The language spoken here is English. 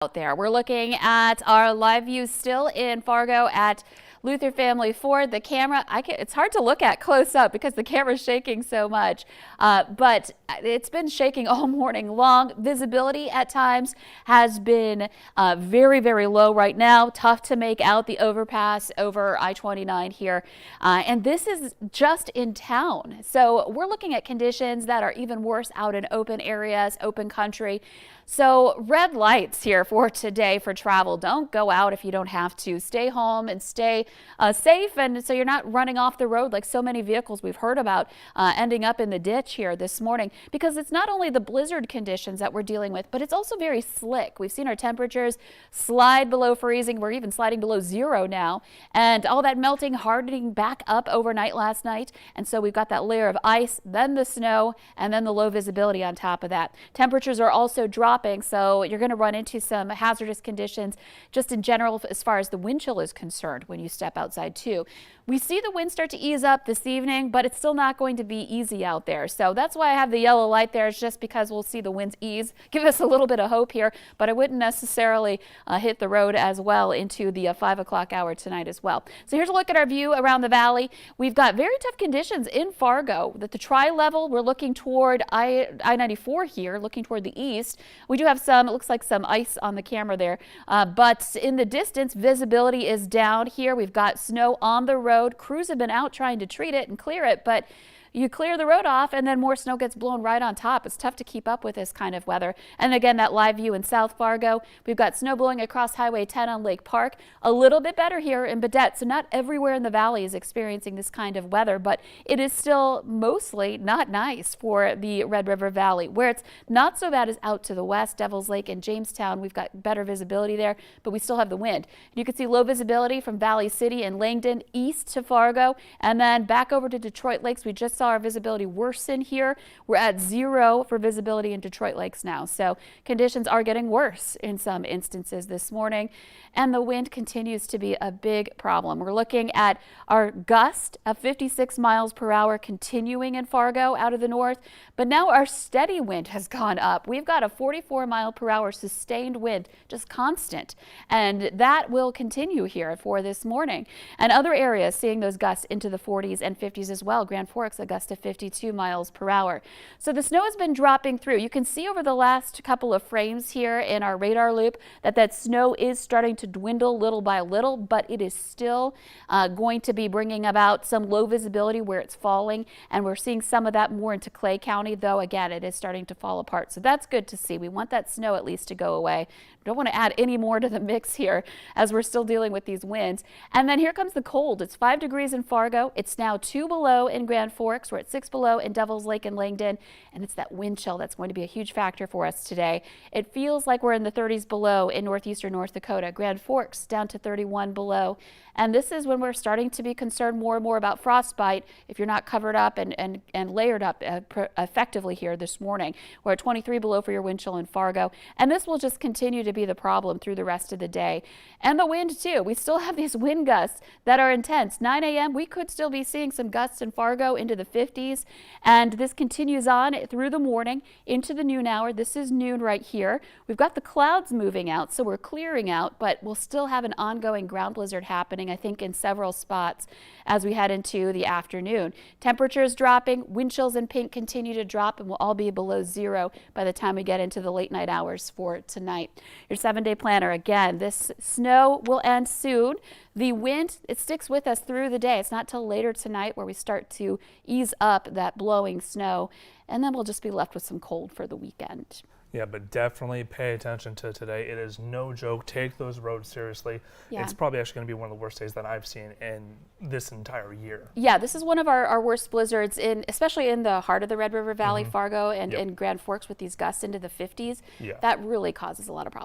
Out there. We're looking at our live view still in Fargo at Luther Family Ford. The camera, it's hard to look at close up because the camera's shaking so much, but it's been shaking all morning long. Visibility at times has been very, very low right now. Tough to make out the overpass over I-29 here. And this is just in town. So we're looking at conditions that are even worse out in open areas, open country. So red lights here for today for travel. Don't go out if you don't have to. Stay home and stay safe, and so you're not running off the road like so many vehicles we've heard about ending up in the ditch here this morning, because it's not only the blizzard conditions that we're dealing with, but it's also very slick. We've seen our temperatures slide below freezing. We're even sliding below zero now, and all that melting, hardening back up overnight last night. And so we've got that layer of ice, then the snow, and then the low visibility on top of that. Temperatures are also dropping. So you're going to run into some hazardous conditions just in general as far as the wind chill is concerned when you step outside too. We see the wind start to ease up this evening, but it's still not going to be easy out there. So that's why I have the yellow light there. It's just because we'll see the winds ease, give us a little bit of hope here, but I wouldn't necessarily hit the road as well into the 5 o'clock hour tonight as well. So here's a look at our view around the valley. We've got very tough conditions in Fargo. At the tri-level, we're looking toward I-94 here, looking toward the east. We do have some, it looks like some ice on the camera there, but in the distance, visibility is down here. We've got snow on the road. Crews have been out trying to treat it and clear it, but you clear the road off and then more snow gets blown right on top. It's tough to keep up with this kind of weather. And again, that live view in South Fargo, we've got snow blowing across Highway 10 on Lake Park. A little bit better here in Badette. So not everywhere in the valley is experiencing this kind of weather, but it is still mostly not nice for the Red River Valley. Where it's not so bad is out to the west, Devil's Lake and Jamestown. We've got better visibility there, but we still have the wind. You can see low visibility from Valley City and Langdon east to Fargo, and then back over to Detroit Lakes. We just saw our visibility worsen here. We're at 0 for visibility in Detroit Lakes now. So conditions are getting worse in some instances this morning, and the wind continues to be a big problem. We're looking at our gust of 56 miles per hour continuing in Fargo out of the north, but now our steady wind has gone up. We've got a 44 mile per hour sustained wind, just constant, and that will continue here for this morning. And other areas seeing those gusts into the 40s and 50s as well. Grand Forks, a gust of 52 miles per hour. So the snow has been dropping through. You can see over the last couple of frames here in our radar loop that snow is starting to dwindle little by little, but it is still going to be bringing about some low visibility where it's falling, and we're seeing some of that more into Clay County, though again it is starting to fall apart. So that's good to see. We want that snow at least to go away. Don't want to add any more to the mix here as we're still dealing with these winds. And then here comes the cold. It's 5 degrees in Fargo. It's now 2 below in Grand Forks. We're at 6 below in Devil's Lake and Langdon, and it's that wind chill that's going to be a huge factor for us today. It feels like we're in the 30s below in northeastern North Dakota. Grand Forks down to 31 below, and this is when we're starting to be concerned more and more about frostbite if you're not covered up and layered up effectively here this morning. We're at 23 below for your wind chill in Fargo, and this will just continue to be the problem through the rest of the day. And the wind too. We still have these wind gusts that are intense. 9 a.m. we could still be seeing some gusts in Fargo into the 50s, and this continues on through the morning into the noon hour. This is noon right here. We've got the clouds moving out, so we're clearing out, but we'll still have an ongoing ground blizzard happening, I think, in several spots as we head into the afternoon. Temperatures dropping, wind chills in pink continue to drop, and we'll all be below 0 by the time we get into the late night hours for tonight. Your 7-day planner, again, this snow will end soon. The wind, it sticks with us through the day. It's not till later tonight where we start to ease up that blowing snow, and then we'll just be left with some cold for the weekend. Yeah, but definitely pay attention to today. It is no joke. Take those roads seriously. Yeah. It's probably actually going to be one of the worst days that I've seen in this entire year. Yeah, this is one of our worst blizzards, especially in the heart of the Red River Valley, Fargo, and in Grand Forks with these gusts into the 50s. Yeah. That really causes a lot of problems.